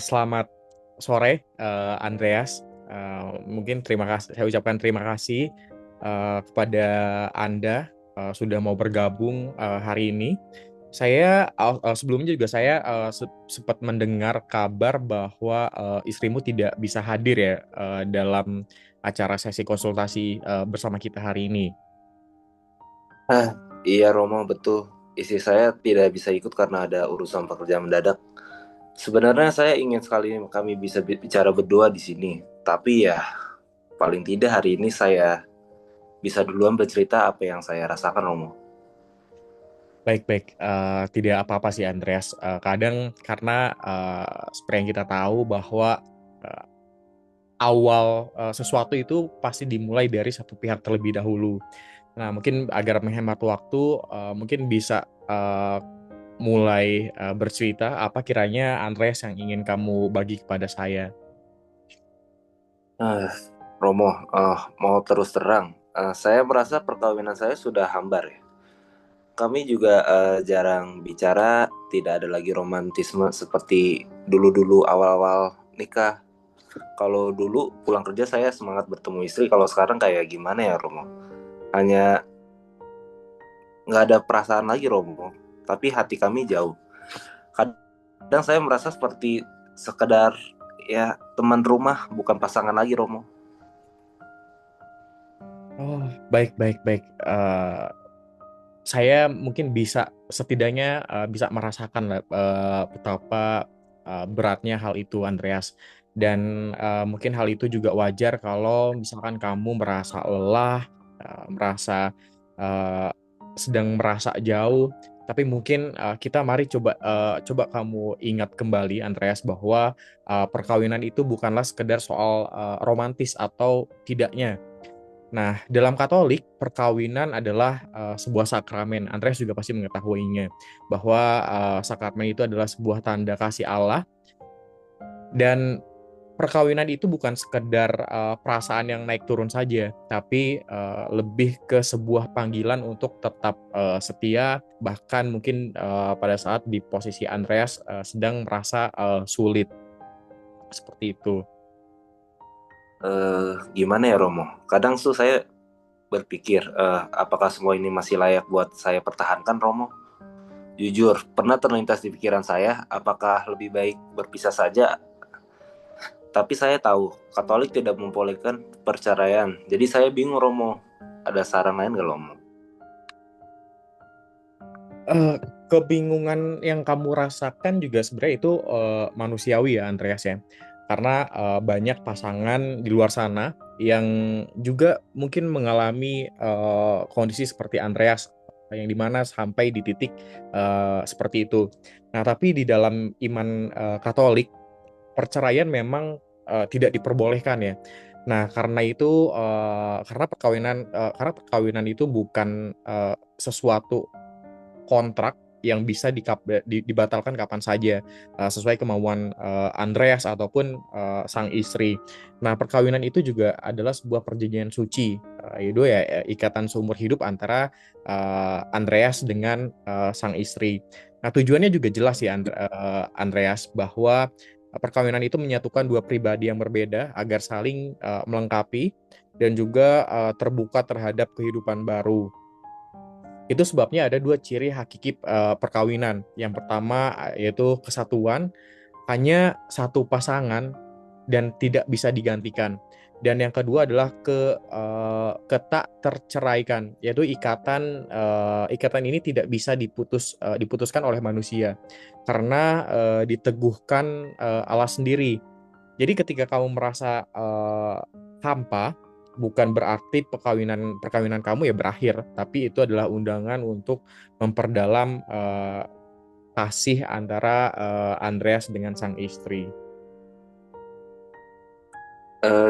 Selamat sore, Andreas. Mungkin saya ucapkan terima kasih kepada Anda sudah mau bergabung hari ini. Sebelumnya juga saya sempat mendengar kabar bahwa istrimu tidak bisa hadir ya dalam acara sesi konsultasi bersama kita hari ini. Ah, iya Romo, betul. Istri saya tidak bisa ikut karena ada urusan pekerjaan mendadak. Sebenarnya saya ingin sekali kami bisa bicara berdua di sini. Tapi ya, paling tidak hari ini saya bisa duluan bercerita apa yang saya rasakan, Romo. Baik-baik, tidak apa-apa sih Andreas. Kadang karena seperti yang kita tahu bahwa eh, awal sesuatu itu pasti dimulai dari satu pihak terlebih dahulu. Nah, mungkin agar menghemat waktu, mungkin bisa mulai bercerita apa kiranya Andreas yang ingin kamu bagi kepada saya. Ah, Romo, mau terus terang, saya merasa perkawinan saya sudah hambar ya. Kami juga jarang bicara, tidak ada lagi romantisme seperti dulu-dulu awal-awal nikah. Kalau dulu pulang kerja saya semangat bertemu istri, kalau sekarang kayak gimana ya Romo? Hanya nggak ada perasaan lagi Romo, tapi hati kami jauh. Kadang saya merasa seperti sekedar ya teman rumah, bukan pasangan lagi Romo. Oh, baik, baik, baik. Saya mungkin bisa setidaknya bisa merasakan lah, betapa beratnya hal itu, Andreas. Dan mungkin hal itu juga wajar kalau misalkan kamu merasa lelah, merasa eh, sedang merasa jauh. Tapi mungkin kita mari coba kamu ingat kembali, Andreas, bahwa perkawinan itu bukanlah sekedar soal romantis atau tidaknya. Nah, dalam Katolik, perkawinan adalah sebuah sakramen. Andreas juga pasti mengetahuinya bahwa sakramen itu adalah sebuah tanda kasih Allah dan perkawinan itu bukan sekedar perasaan yang naik turun saja, tapi lebih ke sebuah panggilan untuk tetap setia, bahkan mungkin pada saat di posisi Andreas sedang merasa sulit seperti itu. Gimana ya Romo? Kadang tuh saya berpikir, apakah semua ini masih layak buat saya pertahankan Romo? Jujur, pernah terlintas di pikiran saya, apakah lebih baik berpisah saja. Tapi saya tahu, Katolik tidak membolehkan perceraian. Jadi saya bingung Romo. Ada saran lain gak Romo? eh, Kebingungan yang kamu rasakan juga sebenarnya itu manusiawi ya Andreas ya. Karena banyak pasangan di luar sana yang juga mungkin mengalami kondisi seperti Andreas yang dimana sampai di titik seperti itu. Nah, tapi di dalam iman Katolik perceraian memang tidak diperbolehkan ya. Nah, karena perkawinan itu bukan sesuatu kontrak yang bisa dibatalkan kapan saja sesuai kemauan Andreas ataupun sang istri. Nah, perkawinan itu juga adalah sebuah perjanjian suci, yaitu ya ikatan seumur hidup antara Andreas dengan sang istri. Nah, tujuannya juga jelas ya Andreas bahwa perkawinan itu menyatukan dua pribadi yang berbeda agar saling melengkapi dan juga terbuka terhadap kehidupan baru. Itu sebabnya ada dua ciri hakiki perkawinan. Yang pertama yaitu kesatuan, hanya satu pasangan dan tidak bisa digantikan. Dan yang kedua adalah ketak terceraikan, yaitu ikatan ini tidak bisa diputuskan oleh manusia karena diteguhkan Allah sendiri. Jadi ketika kamu merasa hampa, bukan berarti perkawinan perkawinan kamu ya berakhir, tapi itu adalah undangan untuk memperdalam kasih antara Andreas dengan sang istri.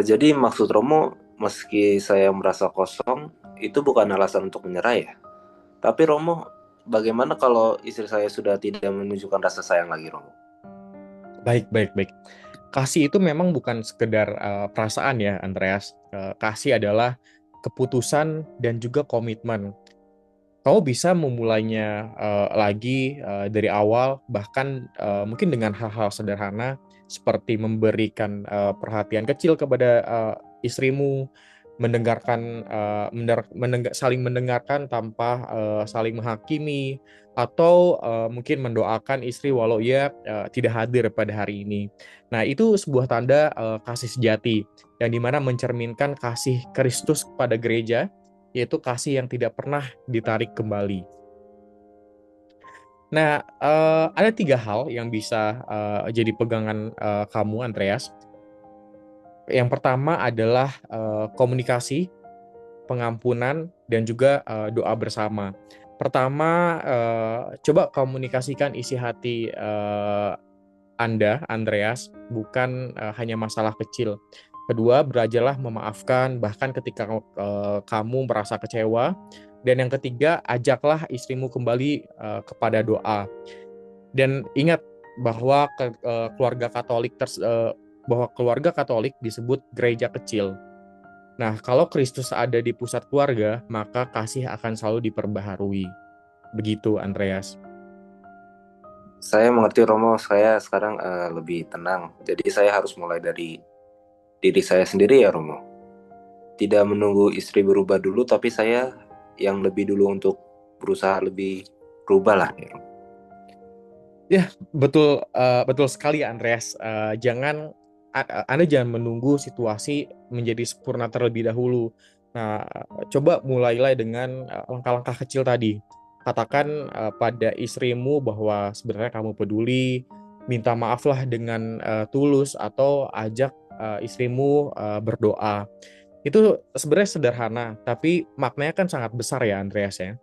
Jadi maksud Romo, meski saya merasa kosong, itu bukan alasan untuk menyerah ya. Tapi Romo, bagaimana kalau istri saya sudah tidak menunjukkan rasa sayang lagi Romo? Baik, baik, baik. Kasih itu memang bukan sekedar perasaan ya, Andreas. Kasih adalah keputusan dan juga komitmen. kamu bisa memulainya lagi dari awal, bahkan mungkin dengan hal-hal sederhana seperti memberikan perhatian kecil kepada istrimu, mendengarkan saling mendengarkan tanpa saling menghakimi, atau mungkin mendoakan istri walau ia tidak hadir pada hari ini. Nah, itu sebuah tanda kasih sejati yang dimana mencerminkan kasih Kristus kepada gereja, yaitu kasih yang tidak pernah ditarik kembali. Nah, ada 3 hal yang bisa jadi pegangan kamu, Andreas. Yang pertama adalah komunikasi, pengampunan, dan juga doa bersama. Pertama, coba komunikasikan isi hati Anda, Andreas, bukan hanya masalah kecil. Kedua, belajarlah memaafkan bahkan ketika kamu merasa kecewa. Dan yang ketiga, ajaklah istrimu kembali kepada doa. Dan ingat bahwa bahwa keluarga Katolik disebut gereja kecil. Nah, kalau Kristus ada di pusat keluarga, maka kasih akan selalu diperbaharui. Begitu, Andreas. Saya mengerti Romo, saya sekarang lebih tenang. Jadi saya harus mulai dari diri saya sendiri ya Romo. Tidak menunggu istri berubah dulu, tapi saya yang lebih dulu untuk berusaha lebih berubah lah. Ya, betul betul sekali, Andreas. Anda jangan menunggu situasi menjadi sempurna terlebih dahulu. Nah, coba mulailah dengan langkah-langkah kecil tadi. Katakan pada istrimu bahwa sebenarnya kamu peduli, minta maaflah dengan tulus, atau ajak istrimu berdoa. Itu sebenarnya sederhana, tapi maknanya kan sangat besar ya, Andreas ya.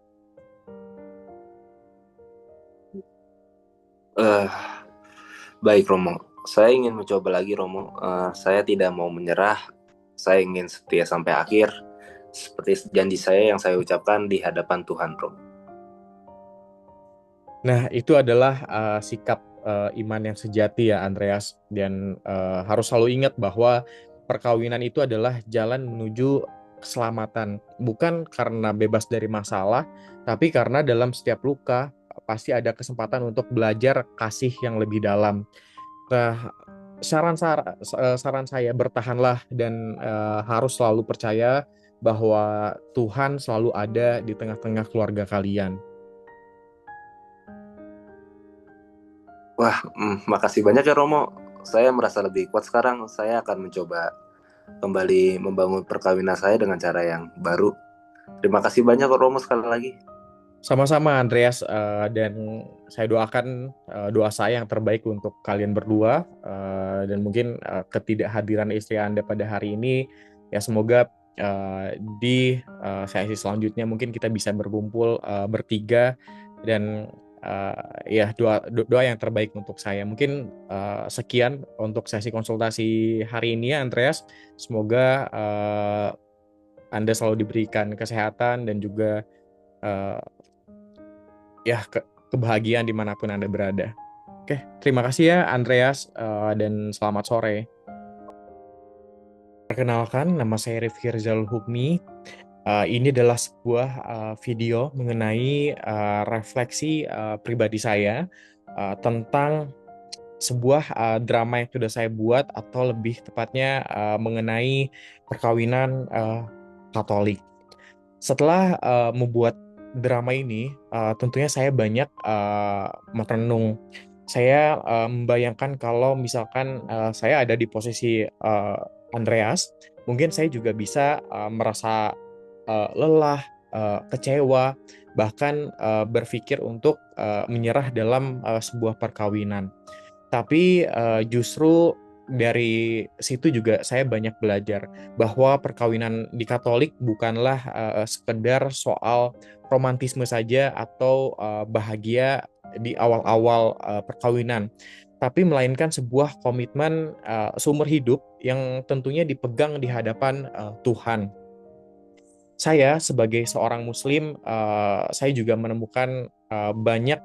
Eh, Baik Romo, saya ingin mencoba lagi Romo. Saya tidak mau menyerah. Saya ingin setia sampai akhir, seperti janji saya yang saya ucapkan di hadapan Tuhan Romo. Nah, itu adalah sikap iman yang sejati ya, Andreas. Dan harus selalu ingat bahwa perkawinan itu adalah jalan menuju keselamatan. Bukan karena bebas dari masalah, tapi karena dalam setiap luka pasti ada kesempatan untuk belajar kasih yang lebih dalam. Nah, saran saya bertahanlah dan harus selalu percaya bahwa Tuhan selalu ada di tengah-tengah keluarga kalian. Wah, makasih banyak ya Romo. Saya merasa lebih kuat sekarang. Saya akan mencoba kembali membangun perkawinan saya dengan cara yang baru. Terima kasih banyak Romo sekali lagi. Sama-sama, Andreas, dan saya doakan doa saya yang terbaik untuk kalian berdua, dan mungkin ketidakhadiran istri Anda pada hari ini ya semoga di sesi selanjutnya mungkin kita bisa berkumpul bertiga, dan ya doa yang terbaik untuk saya. Mungkin sekian untuk sesi konsultasi hari ini ya, Andreas. Semoga Anda selalu diberikan kesehatan dan juga eh, ya kebahagiaan dimanapun Anda berada. Oke, terima kasih ya Andreas, dan selamat sore. Perkenalkan, nama saya Rifki Rizal Hukmi. Ini adalah sebuah video mengenai refleksi pribadi saya tentang sebuah drama yang sudah saya buat, atau lebih tepatnya mengenai perkawinan Katolik. Setelah membuat drama ini, tentunya saya banyak merenung. Saya membayangkan kalau misalkan saya ada di posisi Andreas, mungkin saya juga bisa merasa lelah, kecewa, bahkan berpikir untuk menyerah dalam sebuah perkawinan. Tapi justru dari situ juga saya banyak belajar bahwa perkawinan di Katolik bukanlah sekedar soal romantisme saja atau bahagia di awal-awal perkawinan, tapi melainkan sebuah komitmen seumur hidup yang tentunya dipegang di hadapan Tuhan. Saya sebagai seorang Muslim, saya juga menemukan banyak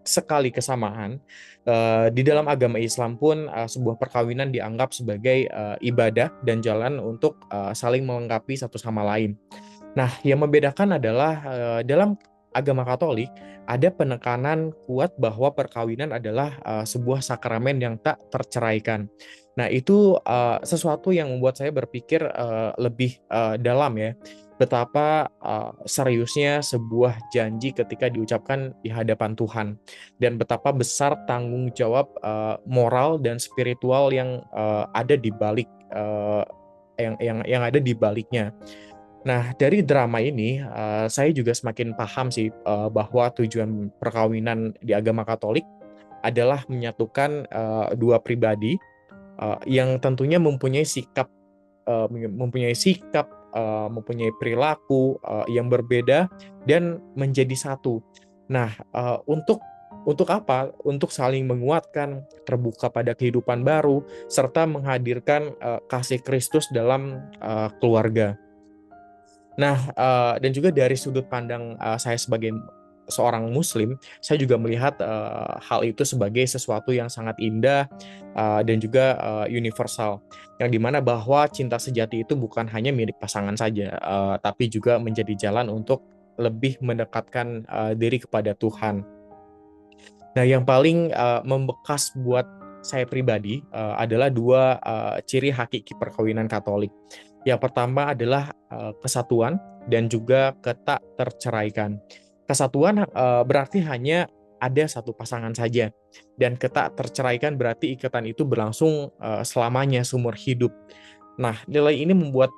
sekali kesamaan. Di dalam agama Islam pun sebuah perkawinan dianggap sebagai ibadah dan jalan untuk saling melengkapi satu sama lain. Nah, yang membedakan adalah dalam agama Katolik ada penekanan kuat bahwa perkawinan adalah sebuah sakramen yang tak terceraikan. Nah, itu sesuatu yang membuat saya berpikir lebih dalam ya, betapa seriusnya sebuah janji ketika diucapkan di hadapan Tuhan dan betapa besar tanggung jawab moral dan spiritual yang ada di balik yang ada di baliknya. Nah, dari drama ini, saya juga semakin paham sih bahwa tujuan perkawinan di agama Katolik adalah menyatukan dua pribadi yang tentunya mempunyai perilaku yang berbeda dan menjadi satu. Nah, untuk apa? Untuk saling menguatkan, terbuka pada kehidupan baru, serta menghadirkan kasih Kristus dalam keluarga. Nah, dan juga dari sudut pandang saya sebagai seorang Muslim, saya juga melihat hal itu sebagai sesuatu yang sangat indah dan juga universal, yang dimana bahwa cinta sejati itu bukan hanya milik pasangan saja, tapi juga menjadi jalan untuk lebih mendekatkan diri kepada Tuhan. Nah, yang paling membekas buat saya pribadi adalah dua ciri hakiki perkawinan Katolik. Yang pertama adalah kesatuan dan juga ketak terceraikan. Kesatuan berarti hanya ada satu pasangan saja, dan ketak terceraikan berarti ikatan itu berlangsung selamanya, seumur hidup. Nah, nilai ini membuat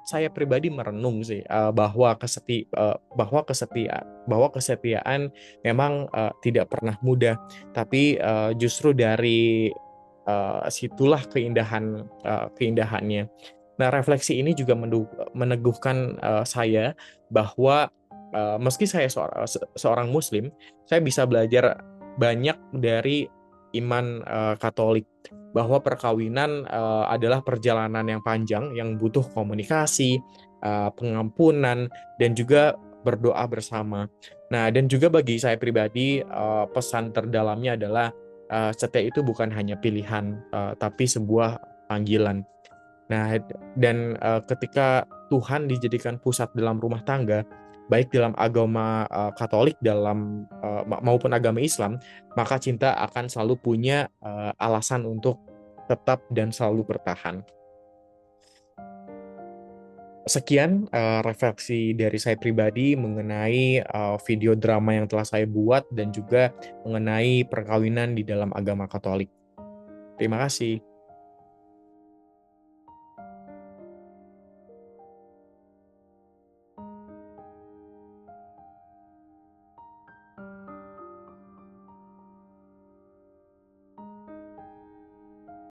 saya pribadi merenung sih bahwa kesetiaan memang tidak pernah mudah, tapi justru dari situlah keindahannya. Nah, refleksi ini juga meneguhkan saya bahwa meski saya seorang Muslim, saya bisa belajar banyak dari iman Katolik, bahwa perkawinan adalah perjalanan yang panjang yang butuh komunikasi, pengampunan, dan juga berdoa bersama. Nah, dan juga bagi saya pribadi, pesan terdalamnya adalah setia itu bukan hanya pilihan, tapi sebuah panggilan. Nah, dan ketika Tuhan dijadikan pusat dalam rumah tangga, baik dalam agama Katolik maupun agama Islam, maka cinta akan selalu punya alasan untuk tetap dan selalu bertahan. Sekian refleksi dari saya pribadi mengenai video drama yang telah saya buat dan juga mengenai perkawinan di dalam agama Katolik. Terima kasih.